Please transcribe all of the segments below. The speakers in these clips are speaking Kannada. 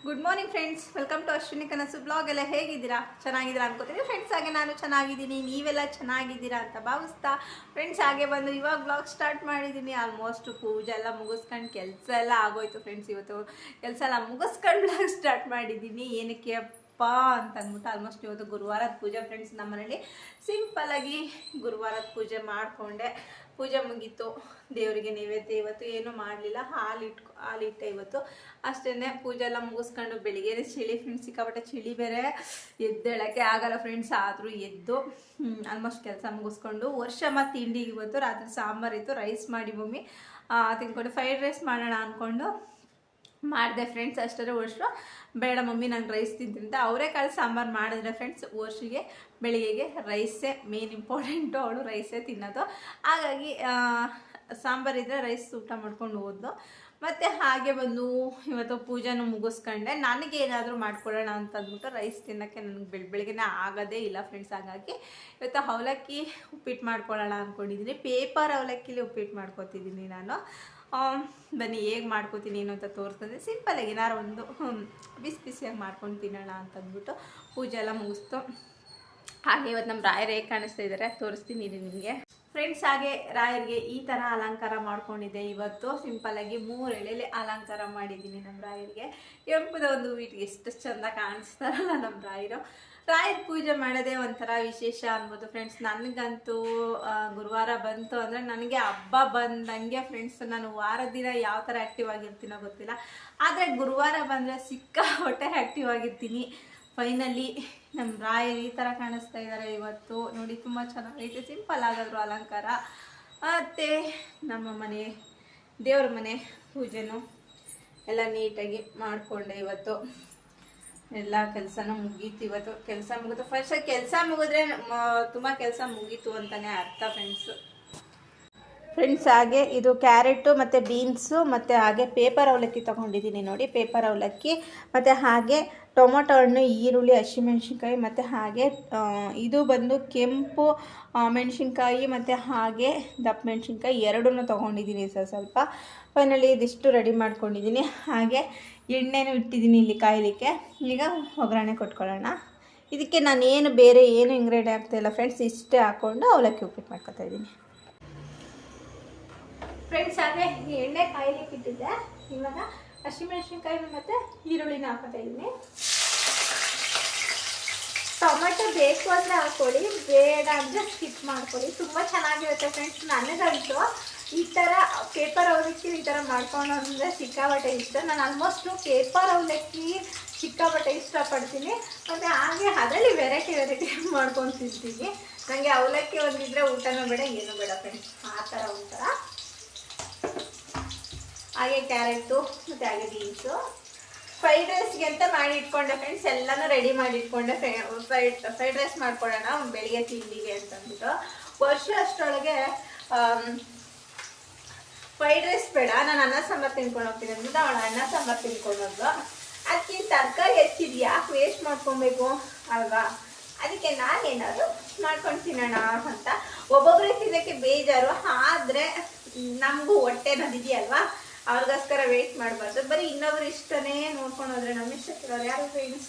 Good morning friends, welcome to Ashwini Kanasu blog. ಎಲ್ಲ ಹೇಗಿದ್ದೀರಾ? ಚೆನ್ನಾಗಿದ್ದೀರಾ ಅನ್ಕೋತೀನಿ ಫ್ರೆಂಡ್ಸ್. ಹಾಗೆ ನಾನು ಚೆನ್ನಾಗಿದ್ದೀನಿ, ನೀವೆಲ್ಲ ಚೆನ್ನಾಗಿದ್ದೀರಾ ಅಂತ ಭಾವಿಸ್ತಾ ಫ್ರೆಂಡ್ಸ್, ಹಾಗೆ ಬಂದು ಇವಾಗ ಬ್ಲಾಗ್ ಸ್ಟಾರ್ಟ್ ಮಾಡಿದ್ದೀನಿ. ಆಲ್ಮೋಸ್ಟ್ ಪೂಜೆ ಎಲ್ಲ ಮುಗಿಸ್ಕೊಂಡು ಕೆಲಸ ಎಲ್ಲ ಆಗೋಯ್ತು ಫ್ರೆಂಡ್ಸ್. ಇವತ್ತು ಕೆಲಸ ಎಲ್ಲ ಮುಗಿಸ್ಕೊಂಡು ಬ್ಲಾಗ್ ಸ್ಟಾರ್ಟ್ ಮಾಡಿದ್ದೀನಿ. ಏನಕ್ಕೆ ಅಂತ ಅಂದ್ಬಿಟ್ಟು ಆಲ್ಮೋಸ್ಟ್ ಇವತ್ತು ಗುರುವಾರದ ಪೂಜೆ ಫ್ರೆಂಡ್ಸ್. ನಮ್ಮ ಮನೇಲಿ ಸಿಂಪಲ್ಲಾಗಿ ಗುರುವಾರದ ಪೂಜೆ ಮಾಡಿಕೊಂಡೆ. ಪೂಜೆ ಮುಗೀತು, ದೇವರಿಗೆ ನೈವೇದ್ಯ ಇವತ್ತು ಏನೂ ಮಾಡಲಿಲ್ಲ, ಹಾಲಿಟ್ಟೆ ಇವತ್ತು ಅಷ್ಟೇ. ಪೂಜೆ ಎಲ್ಲ ಮುಗಿಸ್ಕೊಂಡು ಬೆಳಿಗ್ಗೆ ಚಳಿ ಫ್ರೆಂಡ್ಸ್, ಸಿಕ್ಕಾಪಟ್ಟೆ ಚಳಿ ಬೇರೆ, ಎದ್ದೇಳಕ್ಕೆ ಆಗಲ್ಲ ಫ್ರೆಂಡ್ಸ್. ಆದರೂ ಎದ್ದು ಆಲ್ಮೋಸ್ಟ್ ಕೆಲಸ ಮುಗಿಸ್ಕೊಂಡು ವರ್ಷಮ್ಮ ತಿಂಡಿಗೆ ಇವತ್ತು ರಾತ್ರಿ ಸಾಂಬಾರು ಇತ್ತು, ರೈಸ್ ಮಾಡಿ ಮಮ್ಮಿ ತಿನ್ಕೊಂಡು ಫ್ರೈಡ್ ರೈಸ್ ಮಾಡೋಣ ಅಂದ್ಕೊಂಡು ಮಾಡಿದೆ ಫ್ರೆಂಡ್ಸ್. ಅಷ್ಟೇ ವರ್ಷ ಬೇಡ ಮಮ್ಮಿ ನಂಗೆ ರೈಸ್ ತಿಂತೀನಿ ಅಂತ ಅವರೇಕಾಳು ಸಾಂಬಾರು ಮಾಡಿದ್ರೆ ಫ್ರೆಂಡ್ಸ್. ವರ್ಷಿಗೆ ಬೆಳಿಗ್ಗೆಗೆ ರೈಸೇ ಮೇನ್ ಇಂಪಾರ್ಟೆಂಟು, ಅವಳು ರೈಸೇ ತಿನ್ನೋದು. ಹಾಗಾಗಿ ಸಾಂಬಾರಿದ್ರೆ ರೈಸ್ ಊಟ ಮಾಡ್ಕೊಂಡು ಹೋದ್ಲು. ಮತ್ತು ಹಾಗೆ ಬಂದು ಇವತ್ತು ಪೂಜೆನೂ ಮುಗಿಸ್ಕೊಂಡೆ. ನನಗೇನಾದರೂ ಮಾಡ್ಕೊಳ್ಳೋಣ ಅಂತಂದ್ಬಿಟ್ಟು ರೈಸ್ ತಿನ್ನೋಕ್ಕೆ ನನಗೆ ಬೆಳಗ್ಗೆನೇ ಆಗೋದೇ ಇಲ್ಲ ಫ್ರೆಂಡ್ಸ್. ಹಾಗಾಗಿ ಇವತ್ತು ಅವಲಕ್ಕಿ ಉಪ್ಪಿಟ್ಟು ಮಾಡ್ಕೊಳ್ಳೋಣ ಅಂದ್ಕೊಂಡಿದ್ದೀನಿ. ಪೇಪರ್ ಅವಲಕ್ಕಿಲಿ ಉಪ್ಪಿಟ್ಟು ಮಾಡ್ಕೊತಿದ್ದೀನಿ ನಾನು. ಬನ್ನಿ ಹೇಗೆ ಮಾಡ್ಕೋತೀನಿ ಏನು ಅಂತ ತೋರಿಸ್ತಂದ್ರೆ, ಸಿಂಪಲಾಗಿ ಏನಾರು ಒಂದು ಬಿಸಿಯಾಗಿ ಮಾಡ್ಕೊಂಡು ತಿನ್ನೋಣ ಅಂತಂದ್ಬಿಟ್ಟು ಪೂಜೆ ಎಲ್ಲ ಮುಗಿಸ್ತು. ಹಾಗೆ ಇವತ್ತು ನಮ್ಮ ರಾಯರು ಹೇಗೆ ಕಾಣಿಸ್ತಾ ಇದ್ದಾರೆ ತೋರಿಸ್ತೀನಿ ನಿಮಗೆ ಫ್ರೆಂಡ್ಸ್. ಹಾಗೆ ರಾಯರಿಗೆ ಈ ಥರ ಅಲಂಕಾರ ಮಾಡ್ಕೊಂಡಿದ್ದೆ ಇವತ್ತು. ಸಿಂಪಲ್ಲಾಗಿ 3 ಎಳೆಲೆ ಅಲಂಕಾರ ಮಾಡಿದ್ದೀನಿ ನಮ್ಮ ರಾಯರಿಗೆ. ಕೆಂಪದ ಒಂದು ವೀಟಿಗೆ ಎಷ್ಟು ಚೆಂದ ಕಾಣಿಸ್ತಾರಲ್ಲ ನಮ್ಮ ರಾಯರು. ರಾಯರ ಪೂಜೆ ಮಾಡೋದೇ ಒಂಥರ ವಿಶೇಷ ಅನ್ಬೋದು ಫ್ರೆಂಡ್ಸ್. ನನಗಂತೂ ಗುರುವಾರ ಬಂತು ಅಂದರೆ ನನಗೆ ಹಬ್ಬ ಬಂದಂಗೆ ಫ್ರೆಂಡ್ಸ್. ನಾನು ವಾರದ ದಿನ ಯಾವ ಥರ ಆ್ಯಕ್ಟಿವ್ ಆಗಿರ್ತೀನೋ ಗೊತ್ತಿಲ್ಲ, ಆದರೆ ಗುರುವಾರ ಬಂದರೆ ಸಿಕ್ಕಾಪಟ್ಟೆ ಆ್ಯಕ್ಟಿವ್ ಆಗಿರ್ತೀನಿ. ಫೈನಲಿ ನಮ್ಮ ರಾಯರು ಈ ಥರ ಕಾಣಿಸ್ತಾ ಇದ್ದಾರೆ ಇವತ್ತು. ನೋಡಿ, ತುಂಬ ಚೆನ್ನಾಗೈತೆ, ಸಿಂಪಲ್ ಆಗಾದ್ರು ಅಲಂಕಾರ. ಮತ್ತು ನಮ್ಮ ಮನೆ ದೇವ್ರ ಮನೆ ಪೂಜೆನೂ ಎಲ್ಲ ನೀಟಾಗಿ ಮಾಡಿಕೊಂಡೆ ಇವತ್ತು. ಎಲ್ಲ ಕೆಲಸನೂ ಮುಗೀತು ಇವತ್ತು. ಕೆಲಸ ಮುಗಿತು ಫಸ್ಟ್. ಕೆಲಸ ಮುಗಿದ್ರೆ ತುಂಬ ಕೆಲಸ ಮುಗೀತು ಅಂತಲೇ ಅರ್ಥ ಫ್ರೆಂಡ್ಸ್. ಹಾಗೆ ಇದು ಕ್ಯಾರೆಟು ಮತ್ತು ಬೀನ್ಸು ಮತ್ತು ಹಾಗೆ ಪೇಪರ್ ಅವಲಕ್ಕಿ ತೊಗೊಂಡಿದ್ದೀನಿ ನೋಡಿ, ಪೇಪರ್ ಅವಲಕ್ಕಿ. ಮತ್ತು ಹಾಗೆ ಟೊಮೊಟೊ ಹಣ್ಣು, ಈರುಳ್ಳಿ, ಹಸಿಮೆಣ್ಸಿನ್ಕಾಯಿ, ಮತ್ತು ಹಾಗೆ ಇದು ಬಂದು ಕೆಂಪು ಮೆಣಸಿನ್ಕಾಯಿ ಮತ್ತು ಹಾಗೆ ದಪ್ಪ ಮೆಣಸಿನ್ಕಾಯಿ ಎರಡನ್ನೂ ತೊಗೊಂಡಿದ್ದೀನಿ ಸ್ವಲ್ಪ. ಫೈನಲಿ ಇದಿಷ್ಟು ರೆಡಿ ಮಾಡ್ಕೊಂಡಿದ್ದೀನಿ. ಹಾಗೆ ಎಣ್ಣೆನೂ ಇಟ್ಟಿದ್ದೀನಿ ಇಲ್ಲಿ ಕಾಯಲಿಕ್ಕೆ. ಈಗ ಒಗ್ಗರಣೆ ಕೊಟ್ಕೊಳ್ಳೋಣ. ಇದಕ್ಕೆ ನಾನೇನು ಬೇರೆ ಏನು ಇಂಗ್ರೀಡಿಯೆಂಟ್ ಆಗ್ತಾಯಿಲ್ಲ ಫ್ರೆಂಡ್ಸ್, ಇಷ್ಟೇ ಹಾಕ್ಕೊಂಡು ಅವಲಕ್ಕಿ ಉಪ್ಪಿಟ್ಟು ಮಾಡ್ಕೊತಾ ಇದ್ದೀನಿ ಫ್ರೆಂಡ್ಸ್. ಹಾಗೆ ಎಣ್ಣೆ ಕಾಯಲಿಕ್ಕೆ ಇಟ್ಟಿದ್ದೆ. ಇವಾಗ ಹಸಿಮೆಣ್ಸಿನ್ಕಾಯಿ ಮತ್ತು ಈರುಳ್ಳಿನ ಹಾಕೋತಾ ಇದ್ದೀನಿ. ಟೊಮೆಟೊ ಬೇಕು ಅಂದರೆ ಹಾಕ್ಕೊಳ್ಳಿ, ಬೇಡ ಅಂದರೆ ಸ್ಕಿಪ್ ಮಾಡ್ಕೊಳ್ಳಿ. ತುಂಬ ಚೆನ್ನಾಗಿರುತ್ತೆ ಫ್ರೆಂಡ್ಸ್. ನನಗಂತೂ ಈ ಥರ ಪೇಪರ್ ಅವಲಕ್ಕಿ ಈ ಥರ ಮಾಡ್ಕೊಂಡು ಅಂದರೆ ಸಿಕ್ಕಾಪಟ್ಟೆ ಇಷ್ಟ. ನಾನು ಆಲ್ಮೋಸ್ಟು ಪೇಪರ್ ಅವಲಕ್ಕಿ ಸಿಕ್ಕಾಪಟ್ಟೆ ಇಷ್ಟಪಡ್ತೀನಿ. ಮತ್ತು ಹಾಗೆ ಅದರಲ್ಲಿ ವೆರೈಟಿ ಮಾಡ್ಕೊಂಡು ತಿಂತೀನಿ. ನನಗೆ ಅವಲಕ್ಕಿ ಒಂದಿದ್ರೆ ಊಟನೂ ಬೇಡ, ಏನೂ ಬೇಡ ಫ್ರೆಂಡ್ಸ್, ಆ ಥರ ಒಂಥರ. ಹಾಗೆ ಕ್ಯಾರೆಟು ಮತ್ತು ಹಾಗೆ ಬೀನ್ಸು ಫ್ರೈಡ್ ರೈಸ್ಗೆ ಅಂತ ಮಾಡಿ ಇಟ್ಕೊಂಡೆ ಫ್ರೆಂಡ್ಸ್. ಎಲ್ಲನೂ ರೆಡಿ ಮಾಡಿ ಇಟ್ಕೊಂಡೆ. ಫ್ರೈಡ್ ರೈಸ್ ಮಾಡ್ಕೊಳ್ಳೋಣ ಬೆಳಿಗ್ಗೆ ತಿಂಡಿಗೆ ಅಂತಂದ್ಬಿಟ್ಟು. ವರ್ಷ ಅಷ್ಟರೊಳಗೆ ಫ್ರೈಡ್ ರೈಸ್ ಬೇಡ, ನಾನು ಅನ್ನ ಸಾಂಬಾರು ತಿನ್ಕೊಂಡು ಹೋಗ್ತೀನಿ ಅಂದ್ಬಿಟ್ಟು ಅವಳು ಅನ್ನ ಸಾಂಬಾರು ತಿನ್ಕೊಂಡು ಹೋದ್ಲು. ಅದಕ್ಕೆ ತರಕಾರಿ ಹೆಚ್ಚಿದ್ದು ಯಾಕೆ ವೇಸ್ಟ್ ಮಾಡ್ಕೊಬೇಕು ಅಲ್ವಾ? ಅದಕ್ಕೆ ನಾನೇನಾದ್ರು ಮಾಡ್ಕೊಂಡು ತಿನ್ನೋಣ ಅಂತ. ಒಬ್ಬೊಬ್ಬರೇ ತಿನ್ನೋಕ್ಕೆ ಬೇಜಾರು, ಆದರೆ ನಮಗೂ ಹೊಟ್ಟೆ ಅನ್ನೋದಿದೆಯಲ್ವಾ, ಅವ್ರಿಗೋಸ್ಕರ ವೆಯ್ಟ್ ಮಾಡಬಾರ್ದು. ಬರೀ ಇನ್ನೊಬ್ರು ಇಷ್ಟನೇ ನೋಡ್ಕೊಂಡು ಹೋದ್ರೆ ನಮ್ಮ ಇಷ್ಟಕ್ಕಿರೋರು ಯಾರು ಫ್ರೆಂಡ್ಸ್?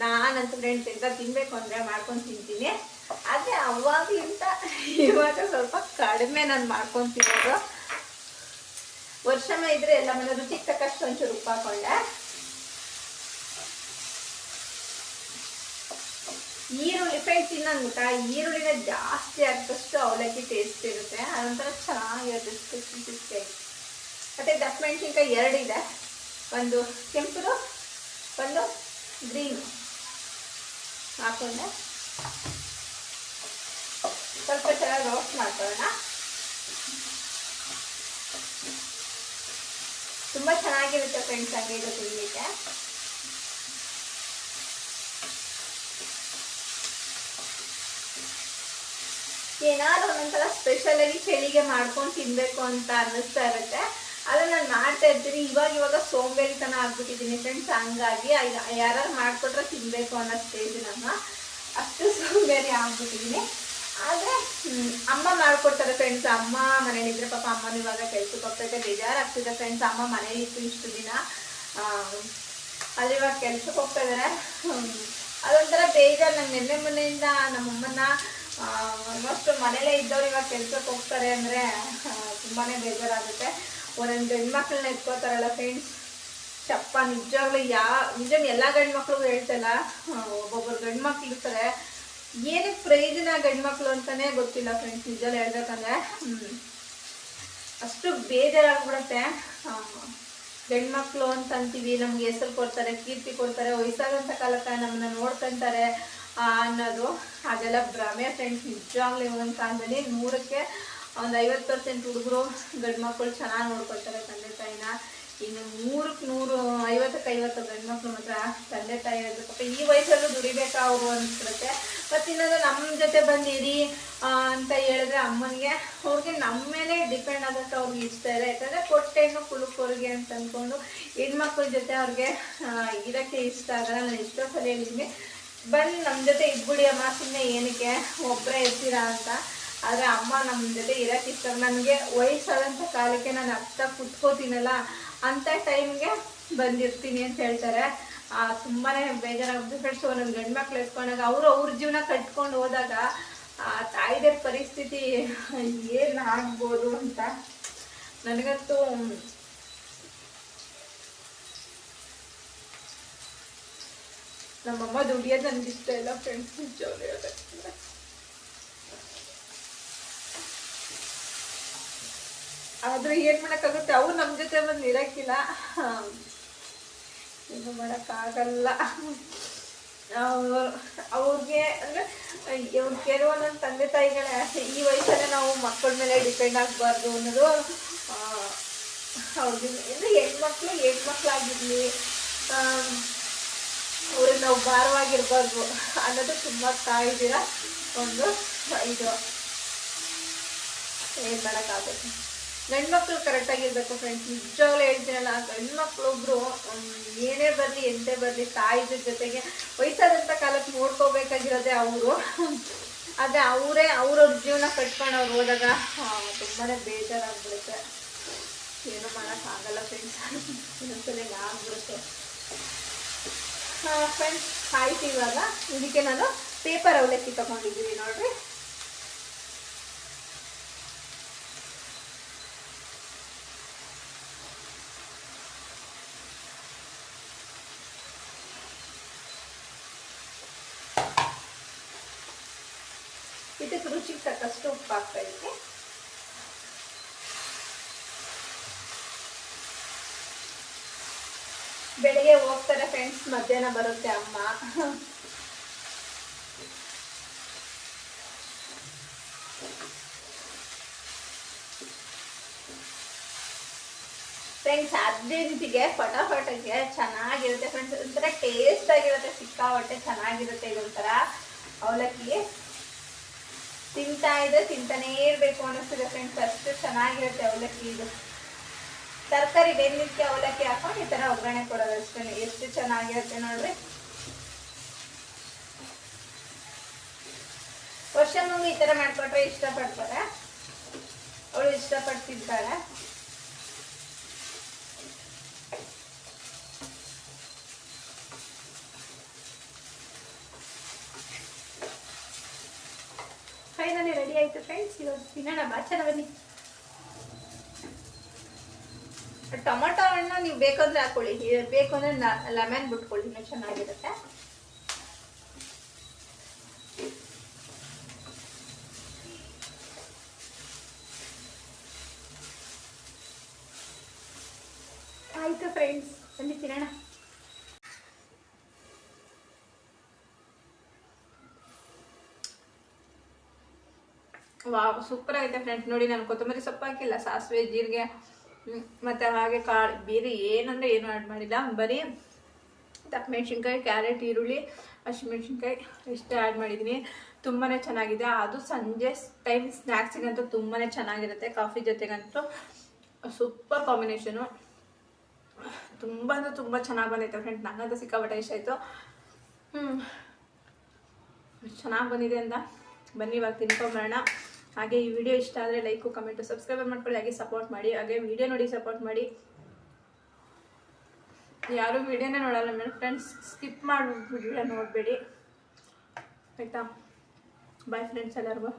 ನಾನಂತೂ ಫ್ರೆಂಡ್ಸ್ ಎಂತ ತಿನ್ನಬೇಕು ಅಂದರೆ ಮಾಡ್ಕೊಂಡು ತಿಂತೀನಿ. ಆದರೆ ಅವಾಗಲಿಂತ ಇವಾಗ ಸ್ವಲ್ಪ ಕಡಿಮೆ ನಾನು ಮಾಡ್ಕೊಂಡು ತಿನ್ನೋದು. ವರ್ಷಮ ಇದ್ರೆ ಎಲ್ಲ ಮನೆ ರುಚಿಗೆ ತಕ್ಕಷ್ಟು ಒಂಚೂರು ಉಪ್ಪು ಹಾಕೊಂಡೆ. ಈರುಳ್ಳಿ ಫ್ರೆಂಡ್ಸ್, ಇನ್ನೊಂದು ಊಟ, ಈರುಳ್ಳಿನ ಜಾಸ್ತಿ ಹಾಕಿದಷ್ಟು ಅವಲಕ್ಕಿ ಟೇಸ್ಟ್ ಇರುತ್ತೆ, ಅದೊಂಥರ ಚೆನ್ನಾಗಿರುತ್ತೆ ಟೇಸ್ಟ್. ಮತ್ತು ದಪ್ಪ ಮೆಣಸಿನ್ಕಾಯಿ 2 ಇದೆ, ಒಂದು ಕೆಂಪು ಒಂದು ಗ್ರೀನ್ ಹಾಕೊಂಡೆ. ಸ್ವಲ್ಪ ಚೆನ್ನಾಗಿ ರೋಸ್ಟ್ ಮಾಡ್ಕೊಳ್ಳೋಣ. ತುಂಬ ಚೆನ್ನಾಗಿರುತ್ತೆ ಫ್ರೆಂಡ್ಸ್ ಹಾಗೆ ಇದು ತಿನ್ನಲಿಕ್ಕೆ. ಏನಾದ್ರು ಒಂದೊಂಥರ ಸ್ಪೆಷಲಾಗಿ ಚಳಿಗೆ ಮಾಡ್ಕೊಂಡು ತಿನ್ನಬೇಕು ಅಂತ ಅನ್ನಿಸ್ತಾ ಇರುತ್ತೆ. ಅದನ್ನು ನಾನು ಮಾಡ್ತಾ ಇರ್ತೀನಿ. ಇವಾಗ ಸೋಂಬೇರಿತನ ಆಗ್ಬಿಟ್ಟಿದ್ದೀನಿ ಫ್ರೆಂಡ್ಸ್. ಹಂಗಾಗಿ ಯಾರು ಮಾಡಿಕೊಟ್ರೆ ತಿನ್ನಬೇಕು ಅನ್ನೋ ಸ್ಟೇಜ್ ನಮ್ಮ ಅಷ್ಟು ಸೋಂಬೇರಿ ಆಗ್ಬಿಟ್ಟಿದ್ದೀನಿ. ಆದರೆ ಅಮ್ಮ ಮಾಡ್ಕೊಡ್ತಾರೆ ಫ್ರೆಂಡ್ಸ್. ಅಮ್ಮ ಮನೇಲಿದ್ದರೆ ಪಾಪ ಅಮ್ಮನೂ ಇವಾಗ ಕೆಲ್ಸಕ್ಕೆ ಹೋಗ್ತೈತೆ, ಬೇಜಾರಾಗ್ತಿದೆ ಫ್ರೆಂಡ್ಸ್. ಅಮ್ಮ ಮನೇಲಿತ್ತು ಇಷ್ಟು ದಿನ, ಅಲ್ಲಿ ಇವಾಗ ಕೆಲ್ಸಕ್ಕೆ ಹೋಗ್ತಾ ಇದ್ದಾರೆ. ಅದೊಂಥರ ಬೇಜಾರು ನಂಗೆ. ನಿನ್ನೆ ಮೊನ್ನೆಯಿಂದ ನಮ್ಮಮ್ಮನ ಆಲ್ಮೋಸ್ಟ್ ಮನೇಲೇ ಇದ್ದವ್ರು ಇವಾಗ ಕೆಲ್ಸಕ್ಕೆ ಹೋಗ್ತಾರೆ ಅಂದರೆ ತುಂಬಾ ಬೇಜಾರಾಗುತ್ತೆ. ಒಂದೊಂದು ಹೆಣ್ಮಕ್ಳನ್ನ ಎತ್ಕೋತಾರಲ್ಲ ಫ್ರೆಂಡ್ಸ್, ಚಪ್ಪ ನಿಜವಾಗ್ಲೂ ನಿಜ ಎಲ್ಲ ಗಂಡು ಮಕ್ಳಿಗೂ ಹೇಳ್ತಲ್ಲ, ಒಬ್ಬೊಬ್ಬರು ಗಂಡು ಮಕ್ಳು ಇರ್ತಾರೆ ಏನಕ್ಕೆ ಪ್ರಯೋಜನ ಗಂಡ್ಮಕ್ಳು ಅಂತಾನೆ ಗೊತ್ತಿಲ್ಲ ಫ್ರೆಂಡ್ಸ್. ನಿಜಲ್ಲಿ ಹೇಳ್ಬೇಕಂದ್ರೆ ಅಷ್ಟು ಬೇಜಾರಾಗ್ಬಿಡತ್ತೆ. ಗಂಡ್ಮಕ್ಳು ಅಂತ ಅಂತೀವಿ, ನಮ್ಗೆ ಹೆಸರು ಕೊಡ್ತಾರೆ, ಕೀರ್ತಿ ಕೊಡ್ತಾರೆ, ವಯಸ್ಸಾದಂಥ ಕಾಲಕ್ಕೆ ನಮ್ಮನ್ನ ನೋಡ್ಕೊಂತಾರೆ ಅನ್ನೋದು ಅದೆಲ್ಲ ಭ್ರಮೆ ಫ್ರೆಂಡ್ಸ್. ನಿಜವಾಗ್ಲೂ ಒಂದು ಕಾಲದಲ್ಲಿ 100ಕ್ಕೆ ಒಂದು 50% ಹುಡುಗರು ಗಂಡ್ಮಕ್ಳು ಚೆನ್ನಾಗಿ ನೋಡ್ಕೊಳ್ತಾರೆ ತಂದೆ ತಾಯಿನ. ಇನ್ನು 100ಕ್ಕೆ 100 50ಕ್ಕೆ 50 ಗಂಡ್ಮಕ್ಳು ಮಾತ್ರ ತಂದೆ ತಾಯಿ ಇರಬೇಕಪ್ಪ, ಈ ವಯಸ್ಸಲ್ಲೂ ದುಡಿಬೇಕಾ ಅವರು ಅನ್ಸ್ಬಿಡುತ್ತೆ. ಮತ್ತು ಇನ್ನೊಂದು ನಮ್ಮ ಜೊತೆ ಬಂದಿರಿ ಅಂತ ಹೇಳಿದ್ರೆ ಅಮ್ಮನಿಗೆ ಅವ್ರಿಗೆ ನಮ್ಮ ಮೇಲೆ ಡಿಪೆಂಡ್ ಆಗೋಕ್ಕೆ ಅವ್ರಿಗೆ ಇಷ್ಟ ಇಲ್ಲ. ಯಾಕಂದರೆ ಕೊಟ್ಟೆಣ್ಣು ಕುಳುಕೋರಿಗೆ ಅಂತ ಅಂದ್ಕೊಂಡು ಹೆಣ್ಮಕ್ಳ ಜೊತೆ ಅವ್ರಿಗೆ ಇರೋಕ್ಕೆ ಇಷ್ಟ ಆಗಲ್ಲ. ನಾನು ಎಷ್ಟೋ ಸಲ ಹೇಳಿದ್ದೀನಿ, ಬಂದು ನಮ್ಮ ಜೊತೆ ಇದ್ಬಿಡಿ ಅಮ್ಮ, ಸುಮ್ಮನೆ ಏನಕ್ಕೆ ಒಬ್ಬರೇ ಇರ್ತೀರಾ ಅಂತ. ಆದರೆ ಅಮ್ಮ ನಮ್ಮ ಜೊತೆ ಇರೋಕ್ಕೆ ಇಷ್ಟ. ನನಗೆ ವಯಸ್ಸಾದಂಥ ಕಾಲಕ್ಕೆ ನಾನು ಅತ್ತ ಕುತ್ಕೋತೀನಲ್ಲ ಅಂಥ ಟೈಮ್ಗೆ ಬಂದಿರ್ತೀನಿ ಅಂತ ಹೇಳ್ತಾರೆ. ತುಂಬಾ ಬೇಜಾರಾಗುತ್ತೆ ಫ್ರೆಂಡ್ಸ್. ಒಂದೊಂದು ಗಂಡು ಮಕ್ಳು ಎತ್ಕೊಂಡಾಗ ಅವ್ರ ಜೀವನ ಕಟ್ಕೊಂಡು ಹೋದಾಗ ತಾಯಿದೇ ಪರಿಸ್ಥಿತಿ ಏನು ಆಗ್ಬೋದು ಅಂತ ನನಗಂತೂ ನಮ್ಮಮ್ಮ ದುಡಿಯೋದು ನನಗೆ ಇಷ್ಟ ಇಲ್ಲ ಫ್ರೆಂಡ್ಸ್. ನಿಜವಾಗ್ಲೂ ಹೇಳ್ಬೇಕಂದ್ರೆ ಆದ್ರೆ ಏನ್ ಮಾಡೋಕ್ಕಾಗುತ್ತೆ, ಅವ್ರು ನಮ್ಮ ಜೊತೆ ಬಂದು ಇರಕ್ಕಿಲ್ಲ, ಏನು ಮಾಡೋಕ್ಕಾಗಲ್ಲ. ಅವ್ರಿಗೆ ಅಂದರೆ ಕೆಲವೊಂದೊಂದು ತಂದೆ ತಾಯಿಗಳ ಈ ವಯಸ್ಸಲ್ಲೇ ನಾವು ಮಕ್ಕಳ ಮೇಲೆ ಡಿಪೆಂಡ್ ಆಗಬಾರ್ದು ಅನ್ನೋದು ಅವ್ರಿಗೆ. ಅಂದರೆ ಹೆಣ್ಮಕ್ಳಾಗಿರಲಿ ಅವ್ರಿಗೆ ನಾವು ಭಾರವಾಗಿರ್ಬಾರ್ದು ಅನ್ನೋದು ತುಂಬ ಕಾಯ್ದಿರ ಒಂದು ಇದು. ಏನು ಮಾಡೋಕ್ಕಾಗುತ್ತೆ, ಗಂಡ್ಮಕ್ಳು ಕರೆಕ್ಟಾಗಿರ್ಬೇಕು ಫ್ರೆಂಡ್ಸ್. ನಿಜವಾಗ್ಲೂ ಹೇಳ್ತೀನಲ್ಲ, ಗಂಡ್ಮಕ್ಳೊಬ್ರು ಏನೇ ಬರಲಿ ಎಂದೇ ಬರಲಿ ತಾಯಿದ್ರ ಜೊತೆಗೆ ವಯಸ್ಸಾದಂಥ ಕಾಲಕ್ಕೆ ನೋಡ್ಕೋಬೇಕಾಗಿರೋದೆ ಅವರು. ಆದರೆ ಅವ್ರವ್ರ ಜೀವನ ಕಟ್ಕೊಂಡು ಅವ್ರು ಹೋದಾಗ ತುಂಬಾ ಬೇಜಾರಾಗ್ಬಿಡುತ್ತೆ. ಏನೂ ಮಾಡೋಕ್ಕಾಗಲ್ಲ ಫ್ರೆಂಡ್ಸ್, ಇನ್ನೊಂದ್ಸಲ ಆಗ್ಬಿಡುತ್ತೆ. ಫ್ರೆಂಡ್ಸ್ ಆಯ್ತು, ಇವಾಗ ಇದಕ್ಕೆ ನಾನು ಪೇಪರ್ ಅವಲಕ್ಕಿ ತಗೊಂಡಿದ್ದೀವಿ ನೋಡ್ರಿ. ಇದಕ್ಕೆ ರುಚಿಗೆ ತಕ್ಕಷ್ಟು ಉಪ್ಪು ಹಾಕ್ತಾ ಇದ್ದೀನಿ. ಬೆಳಿಗ್ಗೆ ಹೋಗ್ತಾರೆ ಫ್ರೆಂಡ್ಸ್, ಮಧ್ಯಾಹ್ನ ಬರುತ್ತೆ ಅಮ್ಮ. ಫ್ರೆಂಡ್ಸ್ 18ಗೆ ಫಟಾಫಟಿಗೆ ಚೆನ್ನಾಗಿರುತ್ತೆ ಫ್ರೆಂಡ್ಸ್. ಒಂಥರ ಟೇಸ್ಟ್ ಆಗಿರುತ್ತೆ, ಸಿಕ್ಕಾಪಟ್ಟೆ ಚೆನ್ನಾಗಿರುತ್ತೆ. ಇದೊಂಥರ ಅವಲಕ್ಕಿ ತಿಂತಾನೇ ಇರಬೇಕು ಅನ್ನಿಸ್ತಿದೆ ಫ್ರೆಂಡ್ಸ್, ಅಷ್ಟು ಚೆನ್ನಾಗಿರುತ್ತೆ ಅವಲಕ್ಕಿ. ಇದು ತರಕಾರಿ ಬೆಂದಿದ್ದಕ್ಕೆ ಅವಲಕ್ಕಿ ಹಾಕೊಂಡು ಈ ಥರ ಒಗ್ಗರಣೆ ಕೊಡೋದು ಅಷ್ಟೇ, ಎಷ್ಟು ಚೆನ್ನಾಗಿರುತ್ತೆ ನೋಡ್ರಿ. ವರ್ಷನೂ ಈ ಥರ ಮಾಡ್ಕೊಟ್ರೆ ಇಷ್ಟಪಡ್ತಾರೆ, ಅವಳು ಇಷ್ಟಪಡ್ತಿದ್ದಾಳೆ. ಫೈನಲಿ ರೆಡಿ ಆಯ್ತು ಫ್ರೆಂಡ್ಸ್. ಇವತ್ತು ತಿನ್ನೋಣ, ಬಾಚನ ಬನ್ನಿ. ಟೊಮೊಟೊ ಹಣ್ಣು ನೀವು ಬೇಕಂದ್ರೆ ಹಾಕೊಳ್ಳಿ, ಬೇಕು ಅಂದ್ರೆ ಲೆಮನ್ ಬಿಟ್ಕೊಳ್ಳಿ, ಇನ್ನೂ ಚೆನ್ನಾಗಿರುತ್ತೆ. ಆಯ್ತು ಫ್ರೆಂಡ್ಸ್, ಬನ್ನಿ ತಿನ್ನೋಣ. ವಾವ್, ಸೂಪರ್ ಆಗಿದೆ ಫ್ರೆಂಡ್ಸ್. ನೋಡಿ, ನಾನು ಕೊತ್ತಂಬರಿ ಸೊಪ್ಪು ಹಾಕಿಲ್ಲ, ಸಾಸಿವೆ ಜೀರಿಗೆ ಮತ್ತು ಹಾಗೆ ಕಾಳು, ಬೇರೆ ಏನಂದರೆ ಏನು ಆ್ಯಡ್ ಮಾಡಿಲ್ಲ. ಬರೀ ದಪ್ಪಮೆಣ್ಸಿನ್ಕಾಯಿ, ಕ್ಯಾರೆಟ್, ಈರುಳ್ಳಿ, ಹಸಿಮೆಣ್ಸಿನ್ಕಾಯಿ ಇಷ್ಟೇ ಆ್ಯಡ್ ಮಾಡಿದ್ದೀನಿ. ತುಂಬಾ ಚೆನ್ನಾಗಿದೆ. ಅದು ಸಂಜೆ ಟೈಮ್ ಸ್ನ್ಯಾಕ್ಸಿಗಂತೂ ತುಂಬಾ ಚೆನ್ನಾಗಿರುತ್ತೆ. ಕಾಫಿ ಜೊತೆಗಂತೂ ಸೂಪರ್ ಕಾಂಬಿನೇಷನು. ತುಂಬ ಅಂದರೆ ತುಂಬ ಚೆನ್ನಾಗಿ ಬಂದೈತೆ ಫ್ರೆಂಡ್ಸ್. ನನಗಂತೂ ಸಿಕ್ಕಾಪಟ್ಟೆ ಇಷ್ಟ ಆಯಿತು. ಚೆನ್ನಾಗಿ ಬಂದಿದೆ ಅಂತ ಬನ್ನಿ ಇವಾಗ ತಿನ್ಕೊಂಬರೋಣ. ಹಾಗೆ ಈ ವಿಡಿಯೋ ಇಷ್ಟ ಆದರೆ ಲೈಕು, ಕಮೆಂಟು, ಸಬ್ಸ್ಕ್ರೈಬ್ ಮಾಡ್ಕೊಳ್ಳಿ. ಹಾಗೆ ಸಪೋರ್ಟ್ ಮಾಡಿ. ಹಾಗೆ ವಿಡಿಯೋ ನೋಡಿ ಸಪೋರ್ಟ್ ಮಾಡಿ. ಯಾರು ವಿಡಿಯೋನೇ ನೋಡಲ್ಲ ಮೇಲೆ ಫ್ರೆಂಡ್ಸ್, ಸ್ಕಿಪ್ ಮಾಡಿಬಿಟ್ಟು ವಿಡಿಯೋ ನೋಡಬೇಡಿ ಆಯಿತಾ. ಬಾಯ್ ಫ್ರೆಂಡ್ಸ್ ಎಲ್ಲರಿಗೂ.